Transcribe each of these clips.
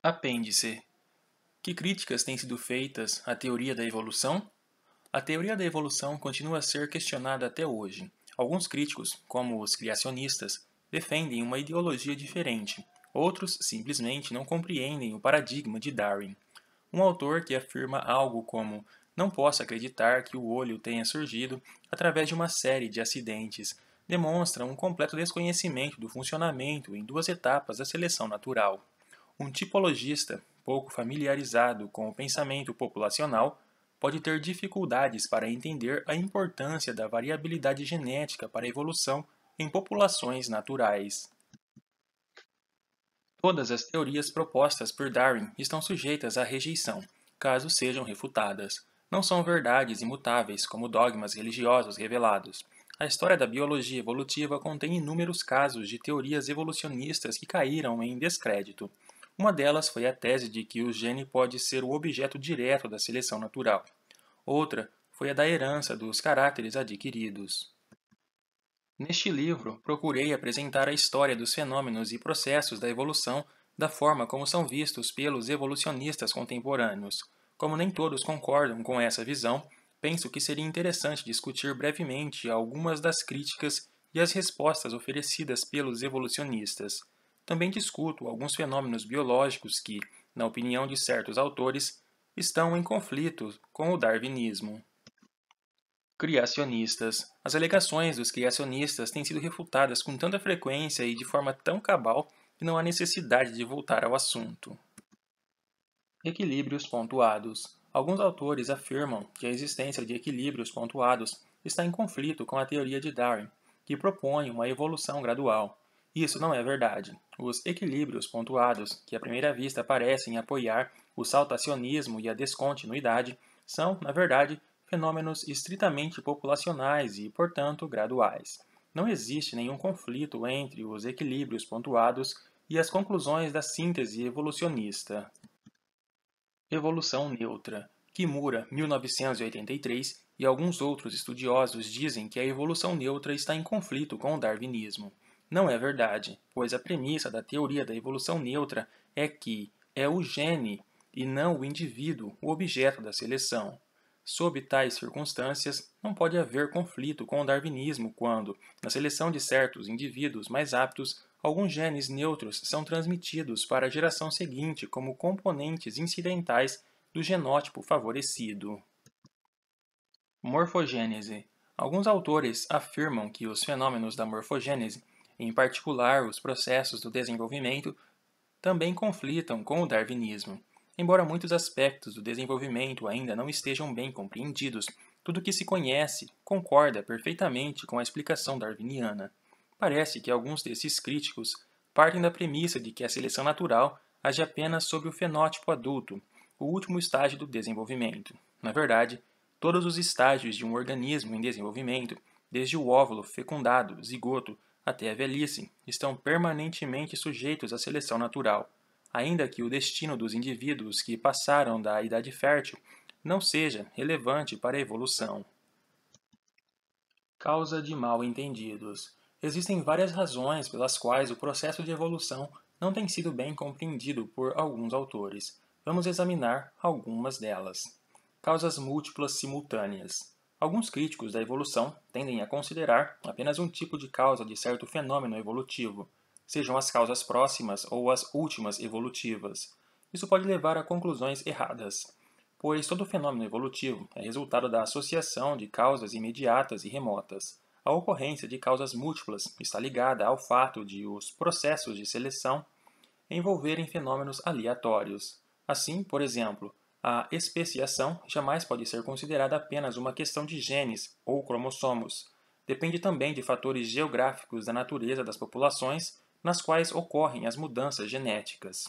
Apêndice. Que críticas têm sido feitas à teoria da evolução? A teoria da evolução continua a ser questionada até hoje. Alguns críticos, como os criacionistas, defendem uma ideologia diferente. Outros simplesmente não compreendem o paradigma de Darwin. Um autor que afirma algo como: "Não posso acreditar que o olho tenha surgido através de uma série de acidentes", demonstra um completo desconhecimento do funcionamento em duas etapas da seleção natural. Um tipologista pouco familiarizado com o pensamento populacional pode ter dificuldades para entender a importância da variabilidade genética para a evolução em populações naturais. Todas as teorias propostas por Darwin estão sujeitas à rejeição, caso sejam refutadas. Não são verdades imutáveis como dogmas religiosos revelados. A história da biologia evolutiva contém inúmeros casos de teorias evolucionistas que caíram em descrédito. Uma delas foi a tese de que o gene pode ser o objeto direto da seleção natural. Outra foi a da herança dos caráteres adquiridos. Neste livro, procurei apresentar a história dos fenômenos e processos da evolução da forma como são vistos pelos evolucionistas contemporâneos. Como nem todos concordam com essa visão, penso que seria interessante discutir brevemente algumas das críticas e as respostas oferecidas pelos evolucionistas. Também discuto alguns fenômenos biológicos que, na opinião de certos autores, estão em conflito com o darwinismo. Criacionistas. As alegações dos criacionistas têm sido refutadas com tanta frequência e de forma tão cabal que não há necessidade de voltar ao assunto. Equilíbrios pontuados. Alguns autores afirmam que a existência de equilíbrios pontuados está em conflito com a teoria de Darwin, que propõe uma evolução gradual. Isso não é verdade. Os equilíbrios pontuados, que à primeira vista parecem apoiar o saltacionismo e a descontinuidade, são, na verdade, fenômenos estritamente populacionais e, portanto, graduais. Não existe nenhum conflito entre os equilíbrios pontuados e as conclusões da síntese evolucionista. Evolução neutra. Kimura, 1983, e alguns outros estudiosos dizem que a evolução neutra está em conflito com o darwinismo. Não é verdade, pois a premissa da teoria da evolução neutra é que é o gene e não o indivíduo o objeto da seleção. Sob tais circunstâncias, não pode haver conflito com o darwinismo quando, na seleção de certos indivíduos mais aptos, alguns genes neutros são transmitidos para a geração seguinte como componentes incidentais do genótipo favorecido. Morfogênese. Alguns autores afirmam que os fenômenos da morfogênese, em particular os processos do desenvolvimento, também conflitam com o darwinismo. Embora muitos aspectos do desenvolvimento ainda não estejam bem compreendidos, tudo o que se conhece concorda perfeitamente com a explicação darwiniana. Parece que alguns desses críticos partem da premissa de que a seleção natural age apenas sobre o fenótipo adulto, o último estágio do desenvolvimento. Na verdade, todos os estágios de um organismo em desenvolvimento, desde o óvulo fecundado, zigoto, até a velhice, estão permanentemente sujeitos à seleção natural, ainda que o destino dos indivíduos que passaram da idade fértil não seja relevante para a evolução. Causa de mal-entendidos. Existem várias razões pelas quais o processo de evolução não tem sido bem compreendido por alguns autores. Vamos examinar algumas delas. Causas múltiplas simultâneas. Alguns críticos da evolução tendem a considerar apenas um tipo de causa de certo fenômeno evolutivo, sejam as causas próximas ou as últimas evolutivas. Isso pode levar a conclusões erradas, pois todo fenômeno evolutivo é resultado da associação de causas imediatas e remotas. A ocorrência de causas múltiplas está ligada ao fato de os processos de seleção envolverem fenômenos aleatórios. Assim, por exemplo, a especiação jamais pode ser considerada apenas uma questão de genes ou cromossomos. Depende também de fatores geográficos da natureza das populações nas quais ocorrem as mudanças genéticas.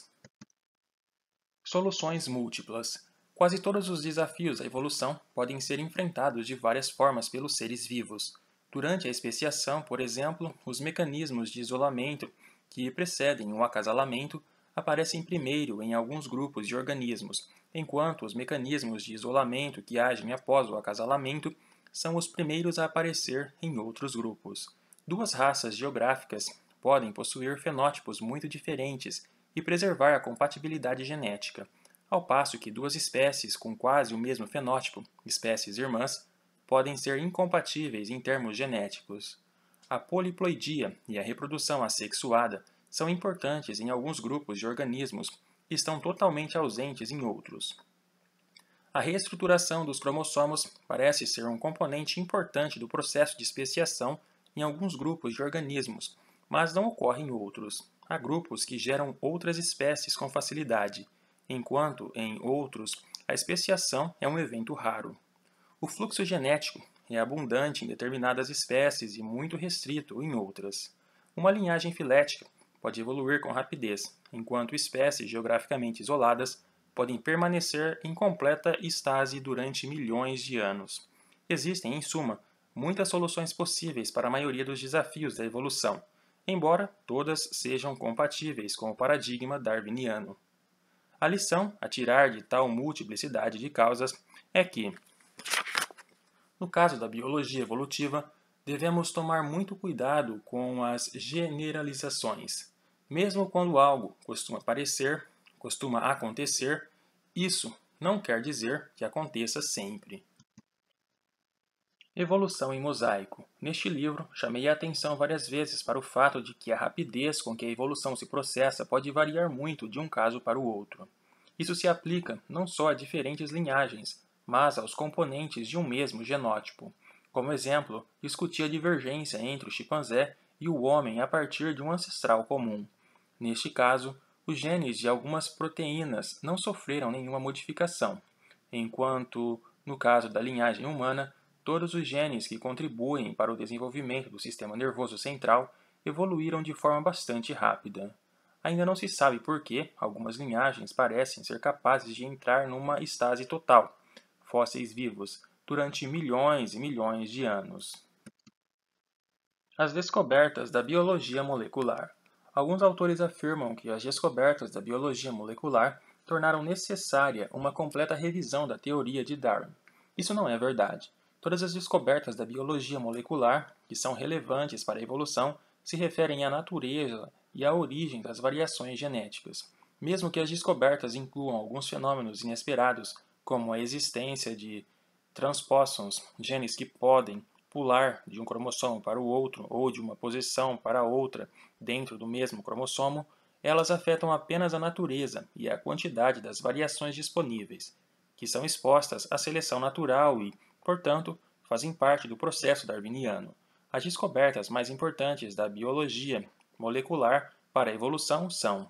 Soluções múltiplas. Quase todos os desafios da evolução podem ser enfrentados de várias formas pelos seres vivos. Durante a especiação, por exemplo, os mecanismos de isolamento que precedem o acasalamento aparecem primeiro em alguns grupos de organismos, enquanto os mecanismos de isolamento que agem após o acasalamento são os primeiros a aparecer em outros grupos. Duas raças geográficas podem possuir fenótipos muito diferentes e preservar a compatibilidade genética, ao passo que duas espécies com quase o mesmo fenótipo, espécies irmãs, podem ser incompatíveis em termos genéticos. A poliploidia e a reprodução assexuada são importantes em alguns grupos de organismos e estão totalmente ausentes em outros. A reestruturação dos cromossomos parece ser um componente importante do processo de especiação em alguns grupos de organismos, mas não ocorre em outros. Há grupos que geram outras espécies com facilidade, enquanto, em outros, a especiação é um evento raro. O fluxo genético é abundante em determinadas espécies e muito restrito em outras. Uma linhagem filética pode evoluir com rapidez, enquanto espécies geograficamente isoladas podem permanecer em completa estase durante milhões de anos. Existem, em suma, muitas soluções possíveis para a maioria dos desafios da evolução, embora todas sejam compatíveis com o paradigma darwiniano. A lição a tirar de tal multiplicidade de causas é que, no caso da biologia evolutiva, devemos tomar muito cuidado com as generalizações. Mesmo quando algo costuma acontecer, isso não quer dizer que aconteça sempre. Evolução em mosaico. Neste livro, chamei a atenção várias vezes para o fato de que a rapidez com que a evolução se processa pode variar muito de um caso para o outro. Isso se aplica não só a diferentes linhagens, mas aos componentes de um mesmo genótipo. Como exemplo, discuti a divergência entre o chimpanzé e o homem a partir de um ancestral comum. Neste caso, os genes de algumas proteínas não sofreram nenhuma modificação, enquanto, no caso da linhagem humana, todos os genes que contribuem para o desenvolvimento do sistema nervoso central evoluíram de forma bastante rápida. Ainda não se sabe por que algumas linhagens parecem ser capazes de entrar numa estase total, fósseis vivos, durante milhões e milhões de anos. As descobertas da biologia molecular. Alguns autores afirmam que as descobertas da biologia molecular tornaram necessária uma completa revisão da teoria de Darwin. Isso não é verdade. Todas as descobertas da biologia molecular, que são relevantes para a evolução, se referem à natureza e à origem das variações genéticas. Mesmo que as descobertas incluam alguns fenômenos inesperados, como a existência de transpósons, genes que podem pular de um cromossomo para o outro ou de uma posição para outra dentro do mesmo cromossomo, elas afetam apenas a natureza e a quantidade das variações disponíveis, que são expostas à seleção natural e, portanto, fazem parte do processo darwiniano. As descobertas mais importantes da biologia molecular para a evolução são: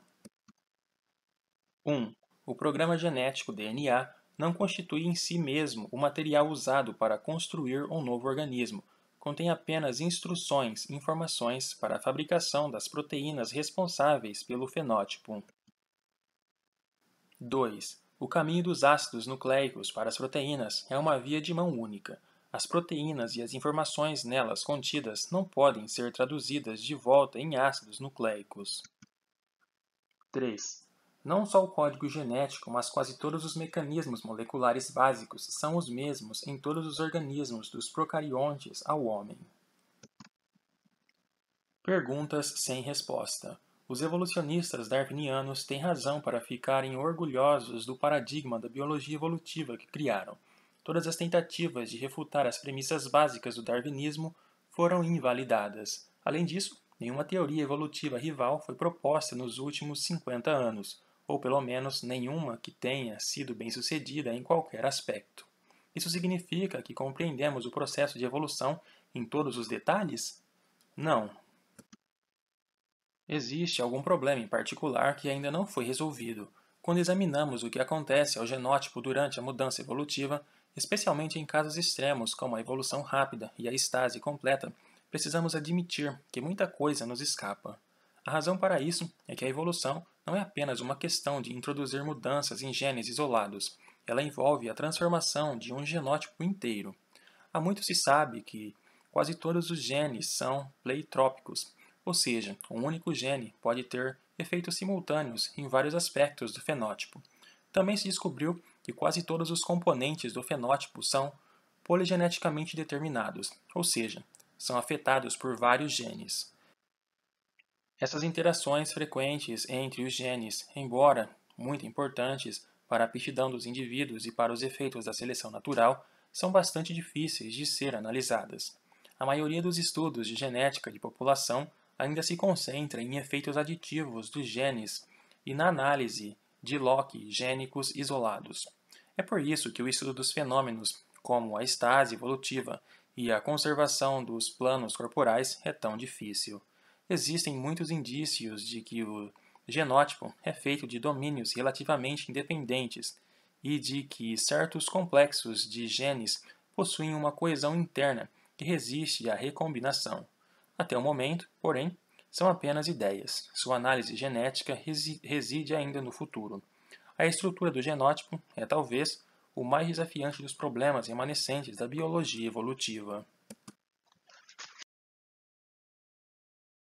1. O programa genético DNA não constitui em si mesmo o material usado para construir um novo organismo. Contém apenas instruções, informações para a fabricação das proteínas responsáveis pelo fenótipo. 2. O caminho dos ácidos nucleicos para as proteínas é uma via de mão única. As proteínas e as informações nelas contidas não podem ser traduzidas de volta em ácidos nucleicos. 3. Não só o código genético, mas quase todos os mecanismos moleculares básicos são os mesmos em todos os organismos, dos procariontes ao homem. Perguntas sem resposta. Os evolucionistas darwinianos têm razão para ficarem orgulhosos do paradigma da biologia evolutiva que criaram. Todas as tentativas de refutar as premissas básicas do darwinismo foram invalidadas. Além disso, nenhuma teoria evolutiva rival foi proposta nos últimos 50 anos, ou pelo menos nenhuma que tenha sido bem-sucedida em qualquer aspecto. Isso significa que compreendemos o processo de evolução em todos os detalhes? Não. Existe algum problema em particular que ainda não foi resolvido. Quando examinamos o que acontece ao genótipo durante a mudança evolutiva, especialmente em casos extremos como a evolução rápida e a estase completa, precisamos admitir que muita coisa nos escapa. A razão para isso é que a evolução não é apenas uma questão de introduzir mudanças em genes isolados. Ela envolve a transformação de um genótipo inteiro. Há muito se sabe que quase todos os genes são pleiotrópicos, ou seja, um único gene pode ter efeitos simultâneos em vários aspectos do fenótipo. Também se descobriu que quase todos os componentes do fenótipo são poligeneticamente determinados, ou seja, são afetados por vários genes. Essas interações frequentes entre os genes, embora muito importantes para a aptidão dos indivíduos e para os efeitos da seleção natural, são bastante difíceis de ser analisadas. A maioria dos estudos de genética de população ainda se concentra em efeitos aditivos dos genes e na análise de loci gênicos isolados. É por isso que o estudo dos fenômenos como a estase evolutiva e a conservação dos planos corporais é tão difícil. Existem muitos indícios de que o genótipo é feito de domínios relativamente independentes e de que certos complexos de genes possuem uma coesão interna que resiste à recombinação. Até o momento, porém, são apenas ideias. Sua análise genética reside ainda no futuro. A estrutura do genótipo é talvez o mais desafiante dos problemas remanescentes da biologia evolutiva.